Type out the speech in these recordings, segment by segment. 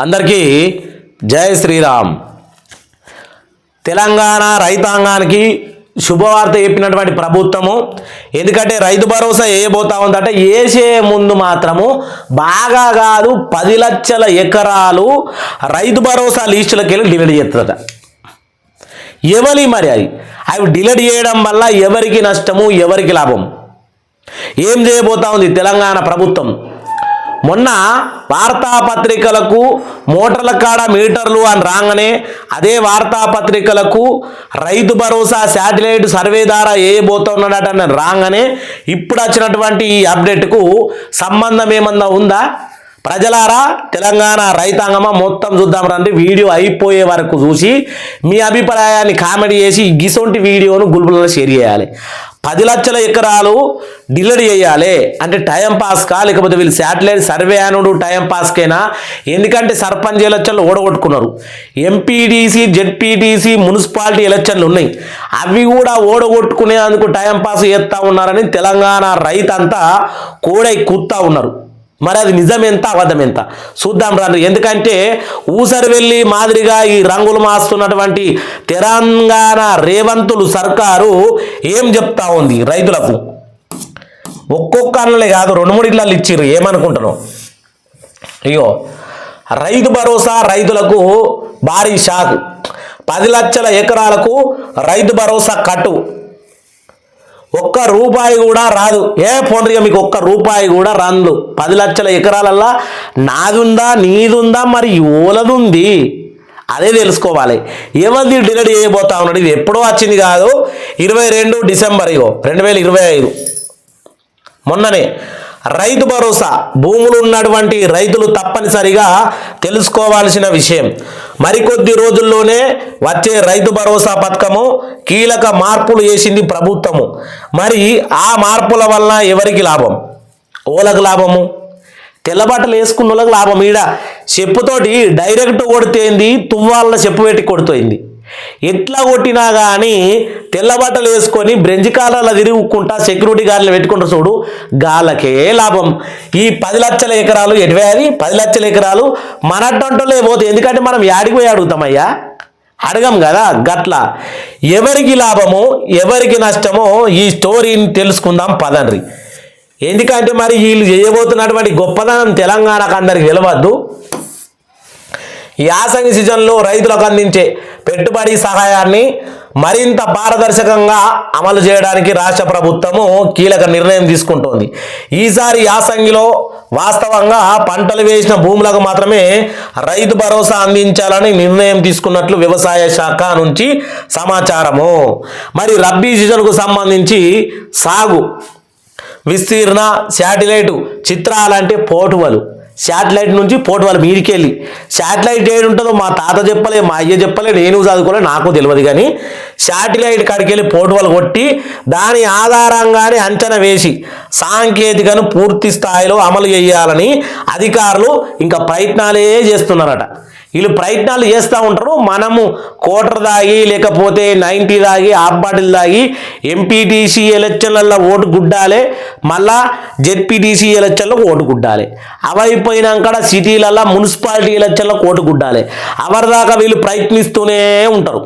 అందరికీ జై శ్రీరామ్. తెలంగాణ రైతాంగానికి శుభవార్త చెప్పినటువంటి ప్రభుత్వము. ఎందుకంటే రైతు భరోసా వేయబోతా ఉందంటే వేసే ముందు మాత్రము బాగా కాదు 10 లక్షల ఎకరాలు రైతు భరోసా లిస్టులకు వెళ్ళి డిలీట్ చేస్తుందట. ఎవరి మరి అవి డిలీట్ చేయడం వల్ల ఎవరికి నష్టము, ఎవరికి లాభం, ఏం చేయబోతా ఉంది తెలంగాణ ప్రభుత్వం? మొన్న వార్తాపత్రికలకు మోటార్ల కాడ మీటర్లు అని రాగానే అదే వార్తాపత్రికలకు రైతు భరోసా శాటిలైట్ సర్వే ద్వారా వేయబోతున్నాడట అని రాగానే ఇప్పుడు వచ్చినటువంటి ఈ అప్డేట్కు సంబంధం ఏమన్నా ఉందా? ప్రజలారా, తెలంగాణ రైతాంగమా మొత్తం చూద్దాం రండి. వీడియో అయిపోయే వరకు చూసి మీ అభిప్రాయాన్ని కామెంట్ చేసి గిసొంటి వీడియోను గ్రూపులలో షేర్ చేయాలి. 10 లక్షల ఎకరాలు డిలీట్ చేయాలి అంటే టైం పాస్కా, లేకపోతే వీళ్ళు శాటిలైట్ సర్వే అనుడు టైం పాస్కేనా? ఎందుకంటే సర్పంచ్ ఎలక్షన్లు ఓడగొట్టుకున్నారు, ఎంపీటీసీ, జెడ్పీటీసీ, మున్సిపాలిటీ ఎలక్షన్లు ఉన్నాయి, అవి కూడా ఓడగొట్టుకునేందుకు టైం పాస్ చేస్తూ ఉన్నారని తెలంగాణ రైతంతా కోడై కూతా ఉన్నారు. మరి అది నిజం ఎంత, అబద్ధం ఎంత చూద్దాం రండి. ఎందుకంటే ఊసరి వెళ్ళి మాదిరిగా ఈ రంగులు మాస్తున్నటువంటి తెలంగాణ రేవంతులు సర్కారు ఏం చెప్తా ఉంది రైతులకు? ఒక్కొక్క అన్నలే కాదు, 2-3 ఇళ్ళలు ఇచ్చిర్రు. ఏమనుకుంటున్నావు? అయ్యో, రైతు భరోసా రైతులకు భారీ షాక్. 10 లక్షల ఎకరాలకు రైతు భరోసా కట్టు, ఒక్క రూపాయి కూడా రాదు. పోండ్రిగా మీకు ఒక్క రూపాయి కూడా రాదు. 10 లక్షల ఎకరాలల్లా నాదుందా, నీదుందా, మరి ఓలదుంది అదే తెలుసుకోవాలి. ఎవరిది డిలీట్ చేయబోతా ఉన్నాడు? ఇది ఎప్పుడో వచ్చింది కాదు, 22 డిసెంబర్ 2025 మొన్ననే రైతు భరోసా భూములు ఉన్నటువంటి రైతులు తప్పనిసరిగా తెలుసుకోవాల్సిన విషయం. మరికొద్ది రోజుల్లోనే వచ్చే రైతు భరోసా పథకము కీలక మార్పులు చేసింది ప్రభుత్వము. మరి ఆ మార్పుల వల్ల ఎవరికి లాభం? ఓలకు లాభము, తెల్లబట్టలు వేసుకున్న వాళ్ళకి లాభం. ఈడ చెప్పుతోటి డైరెక్ట్ కొడితేంది, తువ్వాళ్ళ చెప్పు పెట్టి కొడుతోంది. ఎట్లా కొట్టినా కానీ తెల్లబట్టలు వేసుకొని బ్రెంజ్ కాలాల తిరుగుకుంటా సెక్యూరిటీ గార్డులు పెట్టుకుంటూ చూడు, గాళ్ళకే లాభం. ఈ 10 లక్షల ఎకరాలు ఎటువేది? 10 లక్షల ఎకరాలు మనట్టంటోలే పోతే. ఎందుకంటే మనం యాడికి పోయి అడుగుతామయ్యా, అడగం కదా. గట్ల ఎవరికి లాభమో ఎవరికి నష్టమో ఈ స్టోరీని తెలుసుకుందాం పదండ్రి. ఎందుకంటే మరి వీళ్ళు చేయబోతున్నటువంటి గొప్పదనం తెలంగాణకు అందరికి తెలియవద్దు. యాసంగి సీజన్లో రైతులకు అందించే పెట్టుబడి సహాయాన్ని మరింత పారదర్శకంగా అమలు చేయడానికి రాష్ట్ర ప్రభుత్వము కీలక నిర్ణయం తీసుకుంటోంది. ఈసారి యాసంగిలో వాస్తవంగా పంటలు వేసిన భూములకు మాత్రమే రైతు భరోసా అందించాలని నిర్ణయం తీసుకున్నట్లు వ్యవసాయ శాఖ నుంచి సమాచారము. మరి రబ్బీ సీజన్కు సంబంధించి సాగు విస్తీర్ణ శాటిలైట్ చిత్రాలంటే పోటువలు, శాటిలైట్ నుంచి పోటువల మీదికెళ్ళి శాటిలైట్ ఏడు ఉంటుందో మా తాత చెప్పలే, మా అయ్య చెప్పలే, నేను చదువుకోలే, నాకు తెలియదు. కానీ శాటిలైట్ కాడికెళ్ళి పోటువలు కొట్టి దాని ఆధారంగానే అంచనా వేసి సాంకేతికను పూర్తి స్థాయిలో అమలు చేయాలని అధికారులు ఇంకా ప్రయత్నాలే చేస్తున్నారట. వీళ్ళు ప్రయత్నాలు చేస్తూ ఉంటారు. మనము కోటర్ దాగి లేకపోతే 90 దాగి హాఫ్ బాటిల్ దాగి ఎంపీటీసీ ఎలక్షన్లలో ఓటు గుడ్డాలి, మళ్ళా జెడ్పీటీసీ ఎలక్షన్లో ఓటు గుడ్డాలి. అవైపోయినాక సిటీలలో మున్సిపాలిటీ ఎలక్షన్లో ఓటు గుడ్డాలి. అవరిదాకా వీళ్ళు ప్రయత్నిస్తూనే ఉంటారు.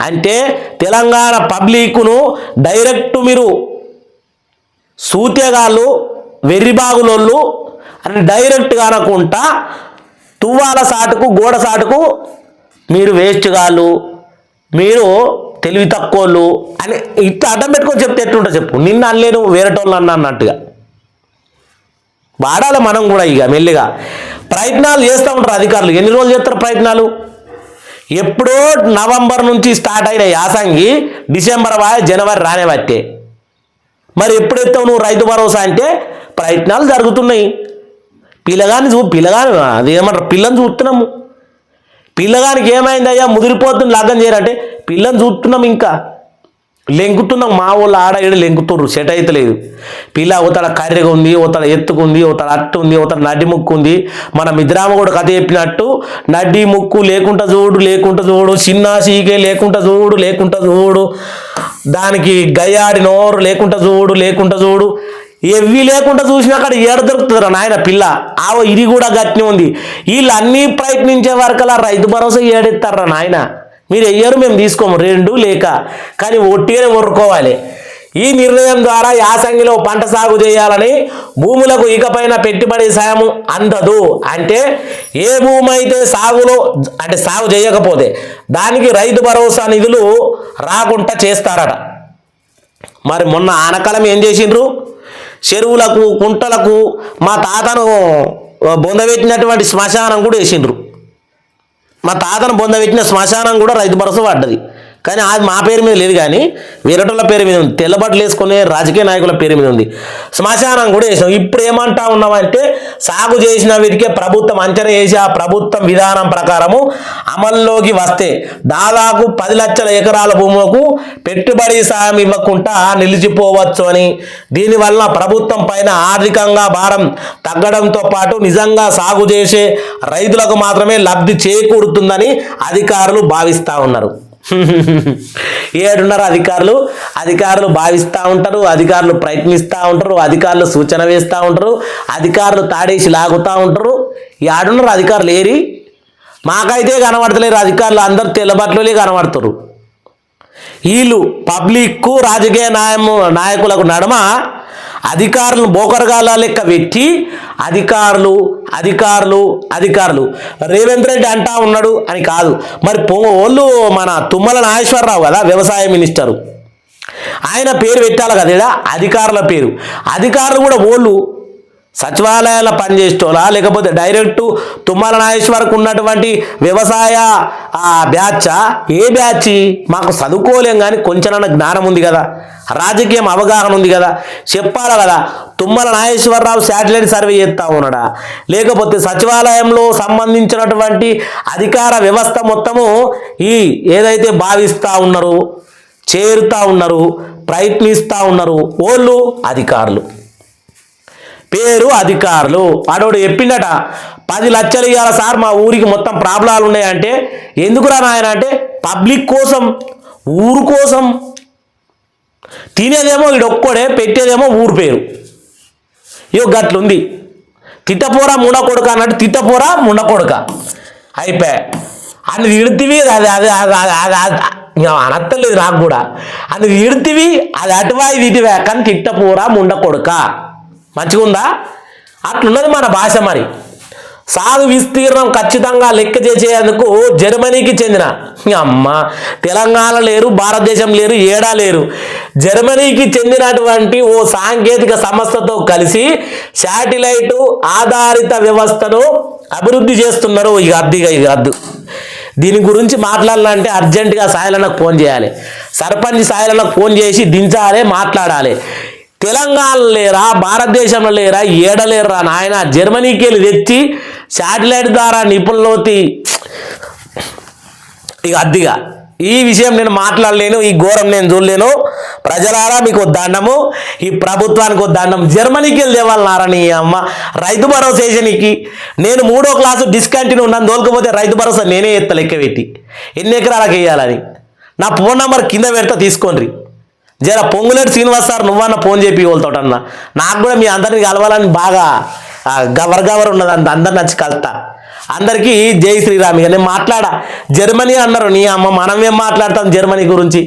అంటే తెలంగాణ పబ్లిక్ను డైరెక్ట్ మీరు సూత్యగాళ్ళు, వెర్రిబాగులోళ్ళు అని డైరెక్ట్గా అనకుండా తువ్వాల సాటుకు, గోడ సాటుకు మీరు వేస్ట్గాళ్ళు, మీరు తెలివి తక్కువళ్ళు అని ఇట్లా అడ్డం పెట్టుకొని చెప్తే ఎట్లుంటో చెప్పు. నిన్న అనలేను, వేరేటోళ్ళు అన్నట్టుగా వాడాలి మనం కూడా. ఇక మెల్లిగా ప్రయత్నాలు చేస్తూ ఉంటారు అధికారులు. ఎన్ని రోజులు చేస్తారు ప్రయత్నాలు? ఎప్పుడో నవంబర్ నుంచి స్టార్ట్ అయిన యాసంగి డిసెంబర్ జనవరి రానే బట్టే. మరి ఎప్పుడు ఎత్తావు నువ్వు రైతు భరోసా అంటే? ప్రయత్నాలు జరుగుతున్నాయి. పిల్లగాని అది ఏమంటారు, పిల్లని చూస్తున్నాము. పిల్లగానికి ఏమైందయ్యా, ముదిరిపోతుంది, లగ్గం చేయరంటే పిల్లని చూస్తున్నాం, ఇంకా లెంకుతున్నాం. మా వాళ్ళు ఆడ ఏడు లెంకుతుర్రు, సెట్ అయితే లేదు. పిల్ల ఒకతడ కర్రెగా ఉంది, ఒకతడ ఎత్తుకుంది, ఒకతడ అట్టు ఉంది, ఒకతడ నడ్డి ముక్కు ఉంది. మన మిద్రామ కూడా కథ చెప్పినట్టు నడ్డి ముక్కు లేకుండా చూడు, చిన్న సీకే లేకుండా చూడు, దానికి గయ్యాడి నోరు లేకుండా చూడు. ఎవ్వి లేకుండా చూసినా అక్కడ ఏడ దొరుకుతుందిరా నాయన పిల్ల. ఆవో ఇది కూడా గట్టినే ఉంది. వీళ్ళు అన్నీ ప్రయత్నించే వరకలా రైతు భరోసా ఏడెత్తారా నాయన. మీరు వెయ్యరు, మేము తీసుకోము, రెండు లేక కానీ ఒట్టిగానే కొరుకోవాలి. ఈ నిర్ణయం ద్వారా యాసంగిలో పంట సాగు చేయాలని భూములకు ఇకపైన పెట్టుబడి సాయం అందదు. అంటే ఏ భూమి అయితే సాగు చేయకపోతే దానికి రైతు భరోసా నిధులు రాకుండా చేస్తారట. మరి మొన్న ఆనకాలం ఏం చేసిండ్రు? చెరువులకు కుంటలకు మా తాతను బొందబెట్టినటువంటి శ్మశానం కూడా వేసిండ్రు. మా తాతను బొందబెట్టిన శ్మశానం కూడా రైతు భరోసా పడ్డది. కానీ అది మా పేరు మీద లేదు, కానీ వేరేటోళ్ళ పేరు మీద ఉంది. తెల్లబట్టలు వేసుకునే రాజకీయ నాయకుల పేరు మీద ఉంది. శ్మశానం కూడా వేసాం. ఇప్పుడు ఏమంటా ఉన్నామంటే సాగు చేసిన వీటికే ప్రభుత్వం అంచనా వేసి ఆ ప్రభుత్వం విధానం ప్రకారము అమల్లోకి వస్తే దాదాపు 10 లక్షల ఎకరాల భూములకు పెట్టుబడి సాయం ఇవ్వకుండా నిలిచిపోవచ్చు అని, దీనివల్ల ప్రభుత్వం పైన ఆర్థికంగా భారం తగ్గడంతో పాటు నిజంగా సాగు చేసే రైతులకు మాత్రమే లబ్ధి చేకూరుతుందని అధికారులు భావిస్తూ ఉన్నారు. ఏడున్నారు అధికారులు భావిస్తూ ఉంటారు, అధికారులు ప్రయత్నిస్తూ ఉంటారు, అధికారులు సూచన వేస్తూ ఉంటారు, అధికారులు తాడేసి లాగుతూ ఉంటారు. ఏడున్నారు అధికారులు? ఏరి మాకైతే కనబడతలేరు అధికారులు, అందరూ తెల్లబట్టలే కనబడతారు. వీళ్ళు పబ్లిక్కు రాజకీయ నాయకులకు నడమ అధికారులను బోకరగాల లెక్క పెట్టి అధికారులు రేవంత్ రెడ్డి అంటా ఉన్నాడు అని కాదు. మరి వాళ్ళు మన తుమ్మల నాగేశ్వరరావు కదా వ్యవసాయ మినిస్టరు, ఆయన పేరు పెట్టాలి కదా అధికారుల పేరు. అధికారులు కూడా వాళ్ళు సచివాలయాల్లో పనిచేసేటోళ్ళా లేకపోతే డైరెక్టు తుమ్మల నాగేశ్వరకు ఉన్నటువంటి వ్యవసాయ బ్యాచా? ఏ బ్యాచ్? మాకు చదువుకోలేం కానీ కొంచెం జ్ఞానం ఉంది కదా, రాజకీయం అవగాహన ఉంది కదా, చెప్పాలి కదా. తుమ్మల నాగేశ్వరరావు శాటిలైట్ సర్వే చేస్తూ ఉన్నాడా లేకపోతే సచివాలయంలో సంబంధించినటువంటి అధికార వ్యవస్థ మొత్తము ఈ ఏదైతే భావిస్తూ ఉన్నారు, చేరుతూ ఉన్నారు, ప్రయత్నిస్తూ ఉన్నారు వాళ్ళు అధికారులు. పేరు అధికారులు. వాడోడు చెప్పిండట 10 లక్షలు ఇవ్వాలి సార్ మా ఊరికి మొత్తం ప్రాబ్లాలు ఉన్నాయంటే, ఎందుకురా నాయన అంటే పబ్లిక్ కోసం, ఊరు కోసం. తినేదేమో వీడొక్కడే, పెట్టేదేమో ఊరు పేరు. ఇయో గట్లుంది. తిట్టపోరా ముండ కొడుక అన్నట్టు తిట్టపోరా ముండ కొడుక అయిపోయా అని తిడుతీవి. అది అనత్తలేదు నాకు కూడా. అది తిడుతీవి, అది అటువాయి ఇటువే, కానీ తిట్టపోరా ముండ కొడుక మంచిగా ఉందా? అట్లున్నది మన భాష. మరి సాగు విస్తీర్ణం ఖచ్చితంగా లెక్క చేసేందుకు జర్మనీకి చెందిన తెలంగాణ లేరు, భారతదేశం లేరు, ఏడా లేరు, జర్మనీకి చెందినటువంటి ఓ సాంకేతిక సంస్థతో కలిసి శాటిలైట్ ఆధారిత వ్యవస్థను అభివృద్ధి చేస్తున్నారు. ఇక అద్దు దీని గురించి మాట్లాడాలంటే అర్జెంటుగా సాయిలన్నకు ఫోన్ చేయాలి, సర్పంచ్ సాయిలన్నకు ఫోన్ చేసి దించాలి, మాట్లాడాలి. తెలంగాణ లేరా, భారతదేశంలో లేరా, ఏడలేరా నాయన? జర్మనీకి వెళ్ళి తెచ్చి శాటిలైట్ ద్వారా నిపుణులవుతి. ఇక అద్దిగా ఈ విషయం నేను మాట్లాడలేను, ఈ ఘోరం నేను చూడలేను. ప్రజలారా మీకు దండము, ఈ ప్రభుత్వానికి దండం. జర్మనీకి వెళ్ళి తేవాలన్నారా నీ అమ్మ రైతు భరోసా వేసనికి? నేను 3వ క్లాసు డిస్కంటిన్యూ ఉన్నాను, దోలుకపోతే రైతు భరోసా నేనే ఎత్త లెక్క పెట్టి ఎన్ని ఎకరాలకు వేయాలని. నా ఫోన్ నెంబర్ కింద పెడతా, తీసుకోండి. జర పొంగులేటి శ్రీనివాస్ సార్ నువ్వన్న ఫోన్ చెప్పి వెళ్తాడన్న. నాకు కూడా మీ అందరిని కలవాలని బాగా గవర్ ఉన్నది, అందరు నచ్చి కలుతా. అందరికీ జై శ్రీరామ్. ఇక నేను జర్మనీ అన్నారు నీ అమ్మ, మనం ఏం మాట్లాడతాం జర్మనీ గురించి?